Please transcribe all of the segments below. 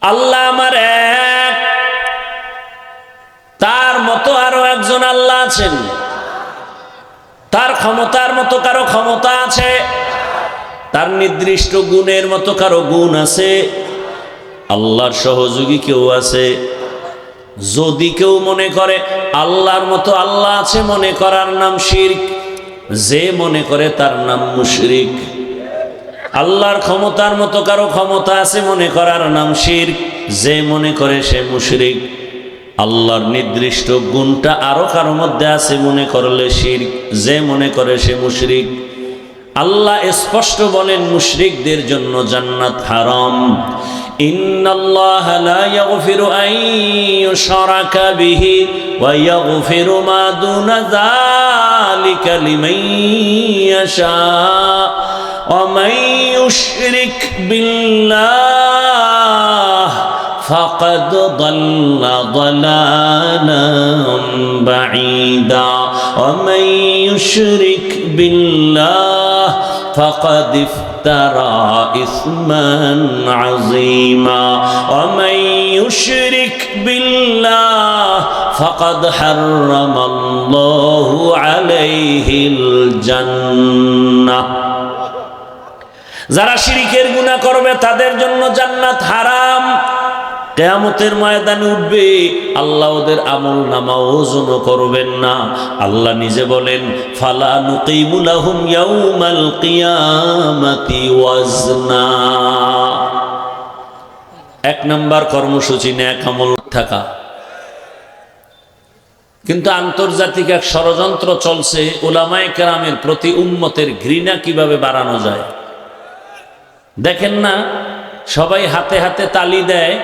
আল্লাহ আমার এক, তার মতো আরো একজন আল্লাহ আছেন? তার ক্ষমতার মতো কারো ক্ষমতা আছে? তার নির্দিষ্ট গুণের মতো কারো গুণ আছে? আল্লাহর সহযোগী কেউ আছে? যদি কেউ মনে করে আল্লাহর মতো আল্লাহ আছে, মনে করার নাম শিরক। যে মনে করে তার নাম মুশরিক। আল্লাহর ক্ষমতার মতো কারো ক্ষমতা আছে মনে করার নাম শিরক। যে মনে করে সে মুশরিক। আল্লাহর নির্দিষ্ট গুণটা আরো কারো মধ্যে আছে মনে করলে শিরক। যে মনে করে সে মুশরিক। আল্লাহ স্পষ্ট বলেন মুশরিকদের জন্য জান্নাত হারাম। ইন্নাল্লাহা লা ইয়াগফিরু আন ইউশরাকা বিহি ওয়া ইয়াগফিরু মা দুনা যালিকা লিমান ইয়াশা ওয়া মান ইউশরিক বিল্লাহ ফাকাদ দাল্লা দালালান বাঈদা ওয়া মান ইউশরিক বিল্লাহ ফাকাদ ইফতারা ইসমান আযীমা ওয়া মান ইউশরিক বিল্লাহ ফাকাদ হারামাল্লাহু আলাইহিল জান্নাহ। যারা শিরকের গুনাহ করবে তাদের জন্য জান্নাত হারাম। কিয়ামতের ময়দানে উঠবে, আল্লাহ ওদের আমলনামা ওজন করবেন না। আল্লাহ নিজে বলেন ফালা নুকিমু লাহুম ইয়াউমাল কিয়ামাতি ওয়াজনা। এক নাম্বার কর্মসূচি নেক আমল থাকা। কিন্তু আন্তর্জাতিক এক ষড়যন্ত্র চলছে উলামায়ে কেরামের প্রতি উম্মতের ঘৃণা কিভাবে বাড়ানো যায়। দেখেন না, সবাই হাতে হাতে তালি দেয়,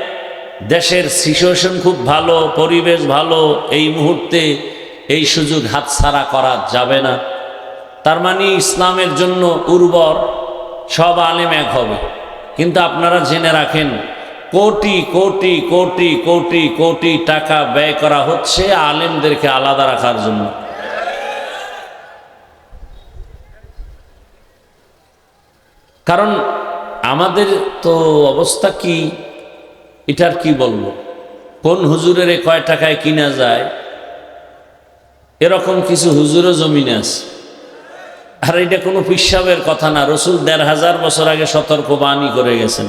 দেশের সিচুয়েশন খুব ভালো, পরিবেশ ভালো, এই মুহূর্তে এই সুযোগ হাতছাড়া করা যাবে না। তার মানে ইসলামের জন্য উর্বর সব আলেম এক হবে। কিন্তু আপনারা জেনে রাখেন কোটি কোটি কোটি কোটি কোটি টাকা ব্যয় করা হচ্ছে আলেমদেরকে আলাদা রাখার জন্য। কারণ আমাদের তো অবস্থা কি, এটার কি বলবো? কোন হুজুরের কয় টাকায় কিনা যায়, এরকম কিছু হুজুরও জমিনে আছে। আর এটা কোনো পিসাবের কথা না। রসুল ১৫০০ বছর আগে সতর্কবাণী করে গেছেন।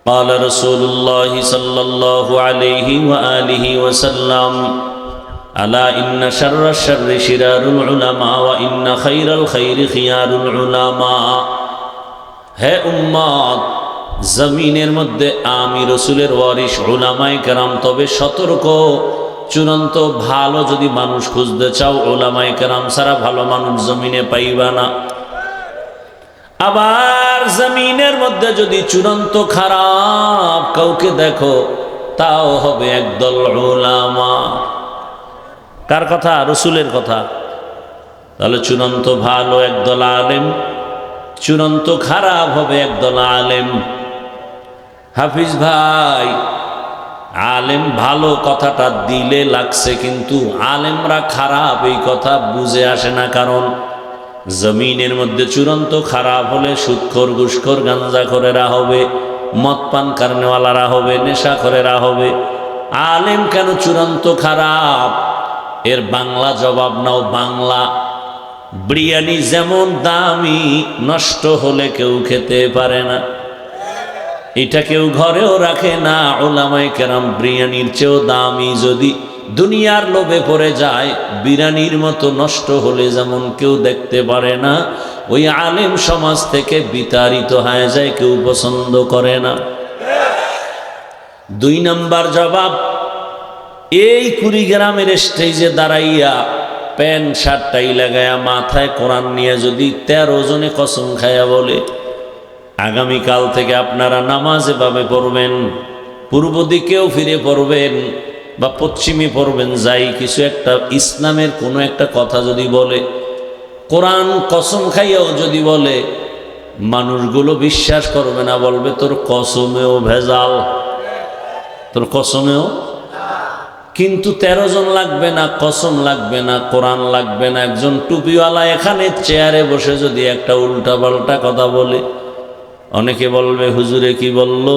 قال رسول الله صلى الله عليه وآله وسلم ألا إن شر الشر شرار العلماء وإن خير الخير خيار العلماء। হে উম্মত, জমিনের মধ্যে আমি রসুলের ওয়ারিস উলামায়ে কেরাম, তবে সতর্ক, চূড়ান্ত ভালো যদি মানুষ খুঁজতে চাও উলামায়ে কেরাম ছাড়া ভালো মানুষ জমিনে পাইবা না। আবার জমিনের মধ্যে যদি চূড়ান্ত খারাপ কাউকে দেখো, তাও হবে একদল উলামা। কার কথা? রসুলের কথা। তাহলে চূড়ান্ত ভালো একদল আলেম, চূড়ান্ত খারাপ হবে একদল আলেম। হাফিজ ভাই, আলেম ভালো কথাটা দিলে লাগছে, কিন্তু আলেমরা খারাপ এই কথা বুঝে আসে না। কারণ জমিনের মধ্যে চূড়ান্ত খারাপ হলে সুদখোর, ঘুষখোর, গাঞ্জাখোরেরা হবে, মদ পান কারনেওয়ালারা হবে, নেশাখোরেরা হবে। আলেম কেন চূড়ান্ত খারাপ? এর বাংলা জবাব নাও। বাংলা বিরিয়ানি যেমন দামি, নষ্ট হলে কেউ খেতে পারে না, এটা কেউ ঘরেও রাখে না। উলামায়ে কেরাম বিরিয়ানির চেয়েও দামি, যদি দুনিয়ার লোভে পড়ে যায়, বিরিয়ানির মতো নষ্ট হলে যেমন কেউ দেখতে পারে না, ওই আলেম সমাজ থেকে বিতাড়িত হয়ে যায়, কেউ পছন্দ করে না। ২ নাম্বার জবাব, এই কুড়িগ্রামের স্টেজে দাঁড়াইয়া প্যান্ট শার্টটাই লাগায়া মাথায় কোরআন নিয়ে যদি ১৩ জনে কসম খায়া বলে আগামীকাল থেকে আপনারা নামাজ এভাবে পড়বেন, পূর্ব দিকেও ফিরে পড়বেন বা পশ্চিমে পড়বেন, যাই কিছু একটা ইসলামের কোনো একটা কথা যদি বলে, কোরআন কসম খাইয়াও যদি বলে, মানুষগুলো বিশ্বাস করবে না, বলবে তোর কসমেও ভেজাল, তোর কসমেও। কিন্তু ১৩ জন লাগবে না, কসম লাগবে না, কোরআন লাগবে না, একজন টুপিওয়ালা এখানে চেয়ারে বসে যদি একটা উল্টা পাল্টা কথা বলে, অনেকে বলবে হুজুরে কি বলল,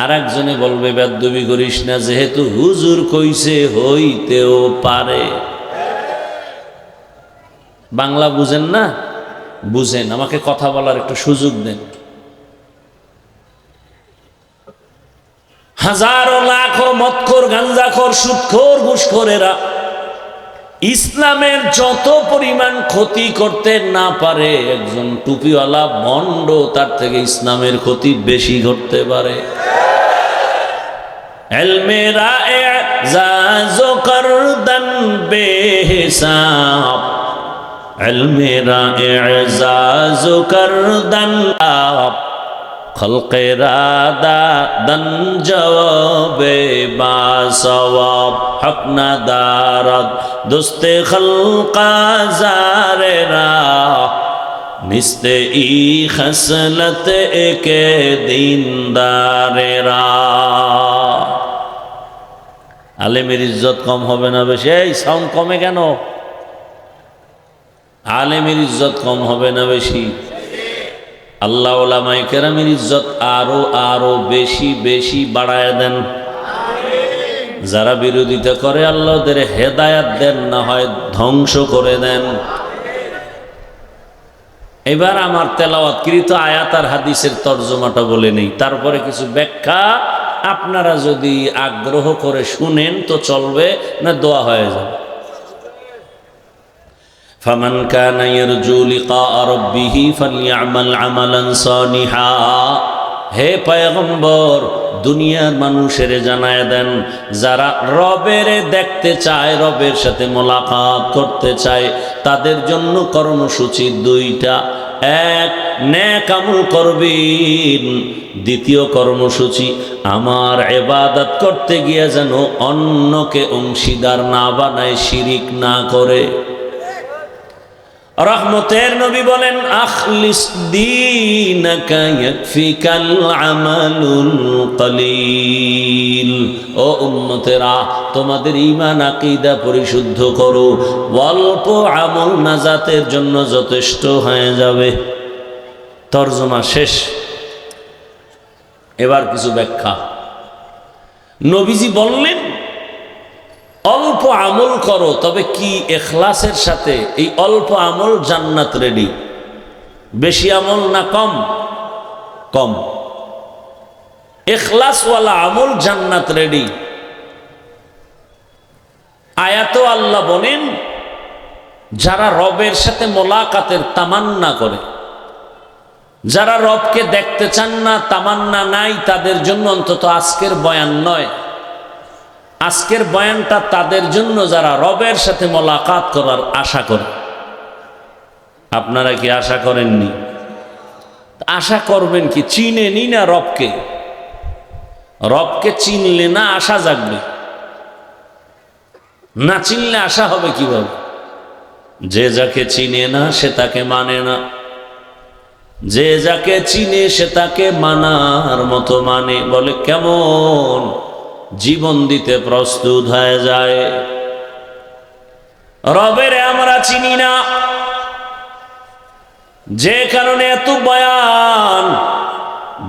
আর একজনে বলবে বেয়াদবি করিস না, যেহেতু হুজুর কইছে হইতেও পারে। বাংলা বুঝেন না? বুঝেন, আমাকে কথা বলার একটু সুযোগ দেন। হাজারো লাখো মদখোর, গাঞ্জাখোর, সুদখোর, ঘুষখোরেরা ইসলামের যত পরিমাণ ক্ষতি করতে না পারে, একজন টুপিওয়ালা ভণ্ড তার থেকে ইসলামের ক্ষতি বেশি করতে পারে। ইলমে রা'ইজাজ করদান বেহিসাব, ইলমে রা'ইজাজ করদান আপ, খলকে রাদা দন জওয়াবে বাসওয়াব, হক না দারদ দুস্তে খলকা জারেরা, নিস্তে ই খসলত একে দিনদারেরা। আলেমের ইজ্জত কম হবে না বেশি? এই সাউন্ড কমে কেন? আলেমের ইজ্জত কম হবে না বেশি? আল্লাহ ওলামায়ে কেরামের ইজ্জত আরো আরো বেশি বেশি বাড়ায় দেন। যারা বিরোধিতা করে আল্লাহ ওদের হেদায়াত দেন, না হয় ধ্বংস করে দেন। এবার আমার তেলাওয়াতকৃত আয়াত আর হাদিসের তর্জমাটা বলে নেই, তারপরে কিছু ব্যাখ্যা আপনারা যদি আগ্রহ করে শুনেন তো চলবে, না দোয়া হয়ে যাবে। ফামান কানা ইয়ারজু লিকা রাব্বিহি ফালইআমাল আমালান সালিহা। হে পয়গম্বর, দুনিয়ার মানুষের জানায় দেন, যারা রবের দেখতে চায়, রবের সাথে মোলাকাত করতে চায়, তাদের জন্য কর্মসূচি দুইটা। এক, নেক আমল করবেন। দ্বিতীয় কর্মসূচি, আমার ইবাদত করতে গিয়ে যেন অন্যকে অংশীদার না বানায়, শিরিক না করে। রহমতের নবী বলেন, আখলিস দীনাকা ইয়াকফিকাল আমালুল কলিল। ও উম্মতেরা, তোমাদের ঈমান আকীদা পরিশুদ্ধ করো, অল্প আমল নাজাতের জন্য যথেষ্ট হয়ে যাবে। তরজমা শেষ। এবার কিছু ব্যাখ্যা। নবীজি বললেন, অল্প আমল করো, তবে কি ইখলাসের সাথে। এই অল্প আমল জান্নাত রেডি। বেশি আমল না কম? কম। ইখলাসওয়ালা আমল জান্নাত রেডি। আয়াতে আল্লাহ বলেন, যারা রবের সাথে মোলাকাতের তামান্না করে, যারা রবকে দেখতে চান না, তামান্না নাই, তাদের জন্য অন্তত আজকের বয়ান নয়। আজকের বয়ানটা তাদের জন্য যারা রবের সাথে মোলাকাত করার আশা করে। আপনারা কি আশা করেননি? আশা করবেন কি? চিনেনি না রবকে? রবকে চিনলে না আশা জাগবে, না চিনলে আশা হবে কিভাবে? যে যাকে চিনে না সে তাকে মানে না, যে যাকে চিনে সে তাকে মানার মতো মানে। বলে কেমন? জীবন দিতে প্রস্তুত হয়ে যায়। রবের আমরা চিনি না, যে কারণে এত বয়ান,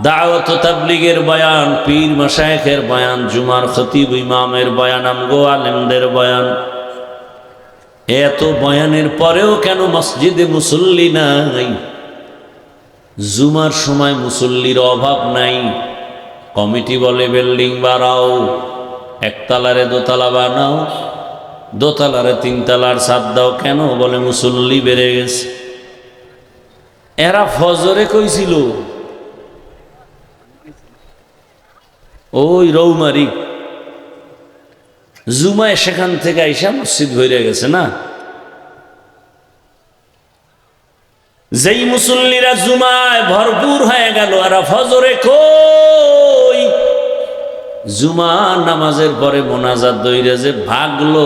দাওয়াত তাবলীগের বয়ান, পীর মাশায়েখের বয়ান, জুমার খতিব ইমামের বয়ান, আমগো আলেমদের বয়ান। এত বয়ানের পরেও কেন মসজিদে মুসল্লি নাই? জুমার সময় মুসল্লির অভাব নাই। কমিটি বলে বিল্ডিং বাড়াও, একতলারে দোতলা বানাও, দোতলারে তিনতলার ছাদ দাও। কেন? বলে মুসল্লি বেড়ে গেছে। এরা ফজরে কইছিল ওই রৌমারি, জুমায় সেখান থেকে আইসা মসজিদ ভরে গেছে না। যেই মুসল্লিরা জুমায় ভরপুর হয়ে গেল, আর ফজরে কই? জুমা নামাজের পরে মোনাজাত দইরে যে ভাগলো,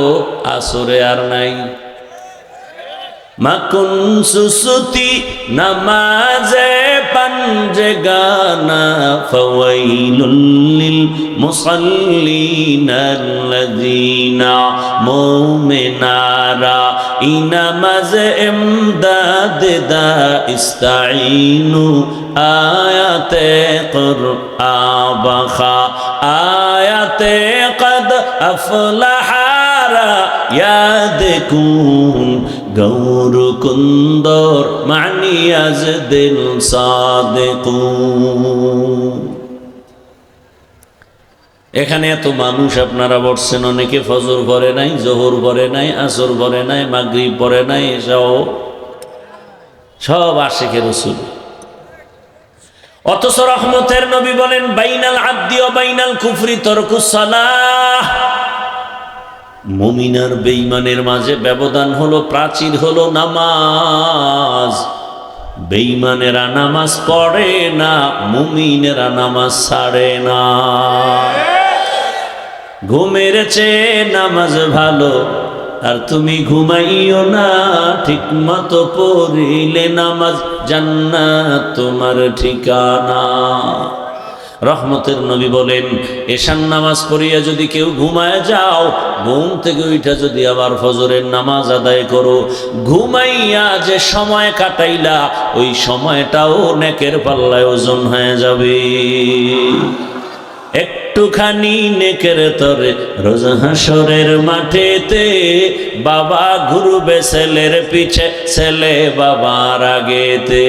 আসরে আর নাই। মাকুন সুসুতি নামাজে পাঞ্জে গানা, ফাওয়াইলুল লিল মুসাল্লিনা আল্লাযীনা মুমিনারা ইনামাজ ইমদাদ দা ইস্তাঈনু আয়াতে কুরআবাখা আয়াতে কদ আফলাহারা ইয়াদকুন গৌর কুন্দর মানিয়াজ দিল সাদিকুন। এখানে এত মানুষ আপনারা বসছেন, অনেকে ফজর পড়ে নাই, জোহর পড়ে নাই, আসর পড়ে নাই, মাগরিব পড়ে নাই, এসব সব আশিকে রাসূল। অথচ রহমতের নবী বলেন বাইনাল আবদি ওয়া বাইনাল কুফরি তারকুস সালাহ। মুমিন আর বেঈমানের মাঝে ব্যবধান হলো, প্রাচীর হলো নামাজ। বেঈমানেরা নামাজ পড়ে না, মুমিনেরা নামাজ ছাড়ে না। ঘুমের চেয়ে নামাজ ভালো, আর তুমি ঘুমাইও না, ঠিক মতো পড়িলে নামাজ জান্নাত তোমার ঠিকানা। রহমতের নবী বলেন এশার নামাজ পড়িয়া যদি কেউ ঘুমায় যাও, ঘুম থেকে উঠা যদি আবার ফজরের নামাজ আদায় করো, ঘুমাইয়া যে সময় কাটাইলা ওই সময়টাও নেকের পাল্লায় ওজন হয়ে যাবে। একটুখানি নেকের তরে রোজ হাসরের মাঠেতে বাবা ঘুরবে ছেলের পিছে, ছেলে বাবার আগেতে।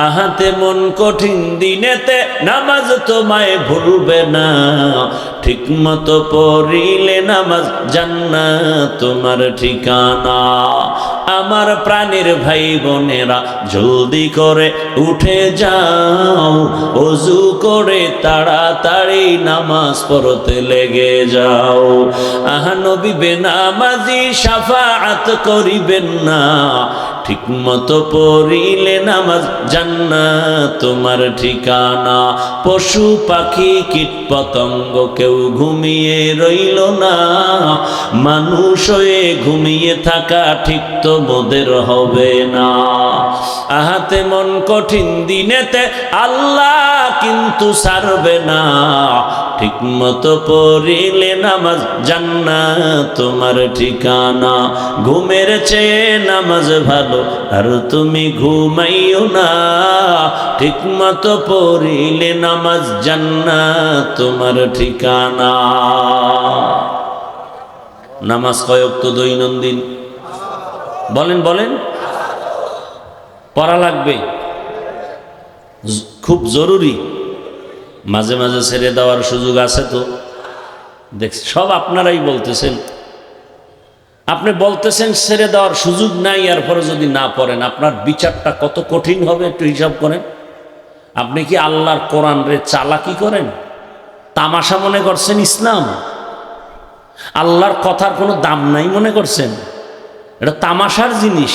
আহাতে মন কঠিন দিনেতে নামাজ তোমায় ভুলবে না, ঠিক মতো পড়িলে নামাজ জান্নাত তোমার ঠিকানা। আমার প্রাণের ভাই বোনেরা জলদি করে উঠে যাও, ওযু করে তাড়াতাড়ি নামাজ পড়তে লেগে যাও। আহা নবী বেনামাজি শাফাআত করিবেন না, ঠিক মতো পড়িলে নামাজ জান্নাত তোমার ঠিকানা। পশু পাখি কীট পতঙ্গ কেউ ঘুমিয়ে রইল না, মানুষ হয়ে ঘুমিয়ে থাকা ঠিক তো মোদের হবে না। আহাতে মন কঠিন দিনেতে আল্লাহ কিন্তু ছাড়বে না, ঠিক মতো পড়িলে নামাজ জান্নাত তোমার ঠিকানা। ঘুমের চেয়ে নামাজ ভালো, আর তুমি ঘুমাইও না, ঠিক মতো পড়িলে নামাজ জান্নাত তোমার ঠিকানা। নামাজ কয় ওয়াক্ত দৈনন্দিন? বলেন বলেন। পড়া লাগবে, খুব জরুরি। মাঝে মাঝে ছেড়ে দেওয়ার সুযোগ আছে তো? দেখ, সব আপনারাই বলতেছেন। আপনি বলতেছেন ছেড়ে দেওয়ার সুযোগ নাই, এরপরে যদি না পড়েন আপনার বিচারটা কত কঠিন হবে একটু হিসাব করেন। আপনি কি আল্লাহর কোরআন রে চালাকি করেন? তামাশা মনে করছেন ইসলাম? আল্লাহর কথার কোনো দাম নাই মনে করছেন? এটা তামাশার জিনিস।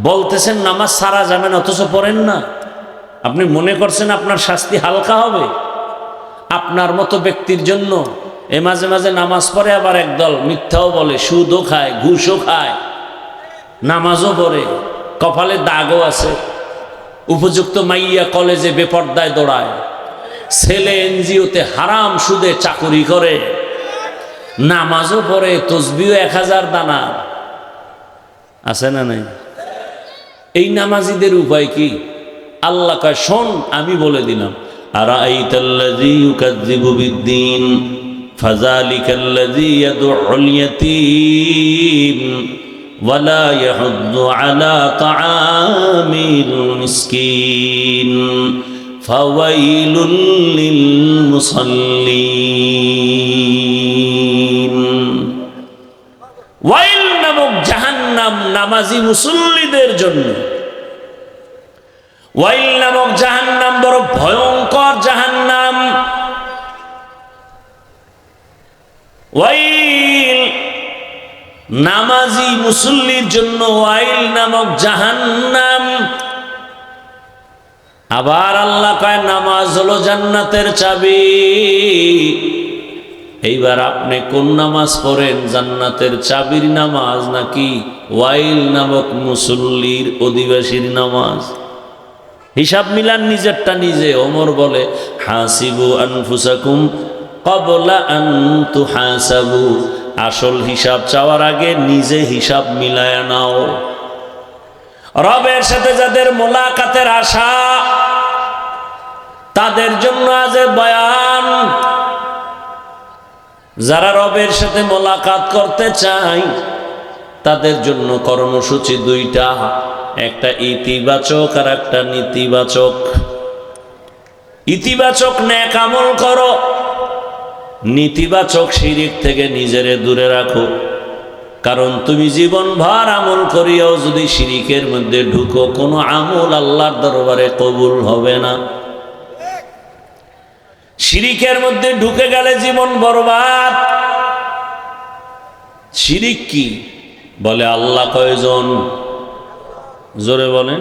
বলতেছেন নামাজ সারা যাবেন, অথচ পড়েন না। আপনি মনে করছেন আপনার শাস্তি হালকা হবে? আপনার মতো ব্যক্তির জন্য এ মাঝে মাঝে নামাজ পড়ে, আবার একদল মিথ্যাও বলে, সুদও খায়, ঘুষও খায়, নামাজও পড়ে, কপালে দাগও আছে। উপযুক্ত মাইয়া কলেজে বেপর্দায় দৌড়ায়, ছেলে এনজিওতে হারাম সুদে চাকুরি করে, নামাজও পড়ে, তসবিও 1000 দানা আছে না নাই? এই নামাজিদের উপায় কি? আল্লাহ কয় শোন, আমি বলে দিলাম। আরাআইতাল্লাযী ইউকাযযিবু বিদ্দীন ফাযালিকাল্লাযী ইয়াদউল ইয়াতীম ওয়া লা ইয়াহুদ্দু আলা তাআমিল মিসকিন ফাওয়াইলুল লিল মুসাল্লিন। ওয়াইল নামক জাহান্নাম নামাজি মুসল্লিদের জন্য। ওয়াইল নামক জাহান্নাম বড় ভয়ঙ্কর জাহান্নাম। ওয়াইল নামাজি মুসল্লির জন্য ওয়াইল নামক জাহান্নাম। আবার আল্লাহ কয় নামাজ হলো জান্নাতের চাবি। এইবার আপনি কোন নামাজ পড়েন, জান্নাতের চাবির নামাজ নাকি ওয়াইল নামক মুসল্লির অধিবাসীর নামাজ? হিসাব মিলান নিজেরটা নিজে। ওমর বলে হাসিবু আনফুসাকুম ক্বাবলা আন তুহাসাবু। আসল হিসাব চাওয়ার আগে নিজে হিসাব মিলায়া নাও। রবের সাথে যাদের মোলাকাতের আশা, তাদের জন্য আজ বয়ান। যারা রবের সাথে মোলাকাত করতে চায় তাদের জন্য কর্মসূচি দুইটা, একটা ইতিবাচক আর একটা নেতিবাচক। ইতিবাচক নেক আমল করো, নেতিবাচক শিরিক থেকে নিজেরে দূরে রাখো। কারণ তুমি জীবনভর আমল করিয়াও যদি শিরিকের মধ্যে ঢুকো, কোনো আমল আল্লাহর দরবারে কবুল হবে না। শিরিকের মধ্যে ঢুকে গেলে জীবন বরবাদ। শিরিক কি? বলে আল্লাহ কয়জন? জোরে বলেন।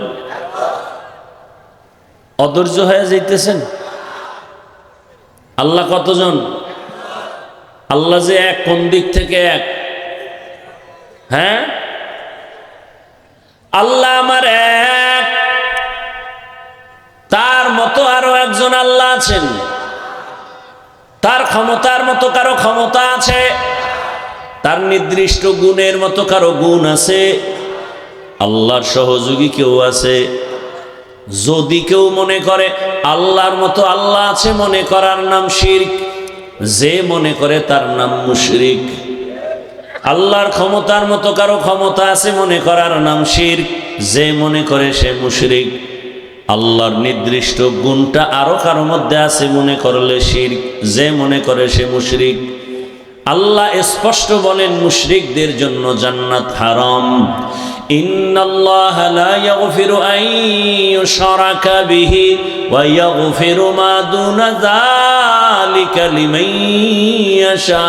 অধৈর্য হয়ে যাইতেছেন? আল্লাহ কতজন? আল্লাহ যে এক, কোন দিক থেকে এক? হ্যাঁ, আল্লাহ আমার এক, তার মতো আরো একজন আল্লাহ আছেন। তার ক্ষমতার মতো কারো ক্ষমতা আছে, তার নির্দিষ্ট গুণের মতো কারো গুণ আছে, আল্লাহর সহযোগী কেউ আছে। যদি কেউ মনে করে আল্লাহর মতো আল্লাহ আছে, মনে করার নাম শিরক। যে মনে করে তার নাম মুশরিক। আল্লাহর ক্ষমতার মতো কারো ক্ষমতা আছে মনে করার নাম শিরক। যে মনে করে সে মুশরিক। আল্লাহর নির্দিষ্ট গুণটা আরো কারো মধ্যে আছে মনে করলে শিরক। যে মনে করে সে মুশরিক। আল্লাহ স্পষ্ট বলেন মুশরিকদের জন্য জান্নাত হারাম। ইন্নাল্লাহা লা ইয়াগফিরু আন ইউশরাকা বিহি ওয়া ইয়াগফিরু মা দুনা যালিকা লিমান ইয়াশা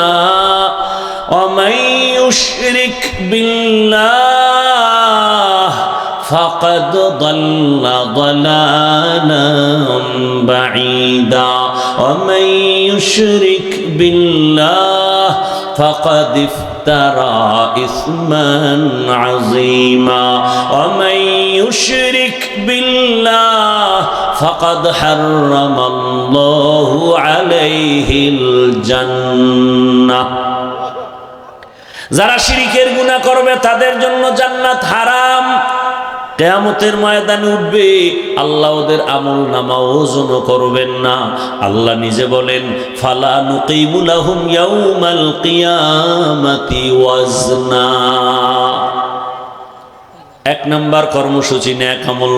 ওয়া মান ইউশরিক বিল্লাহ ফাকাদ দাল্লা দালালান বাঈদা ওয়া মান ইউশরিক বিল্লাহ ফাকাদ ইফতারা ইসমান আযীমা ওয়া মান ইউশরিক বিল্লাহ ফাকাদ হারামাল্লাহু আলাইহিল জান্নাহ। যারা শিরকের গুনাহ করবে তাদের জন্য জান্নাত হারাম। কিয়ামতের ময়দানে উঠবে, আল্লাহ ওদের আমল নামা ওজন করবেন না। আল্লাহ নিজে বলেন ফালা নুকিমু লাহুম ইয়াউমাল কিয়ামাতি ওয়াজনা। এক নাম্বার কর্মসূচি নেক আমল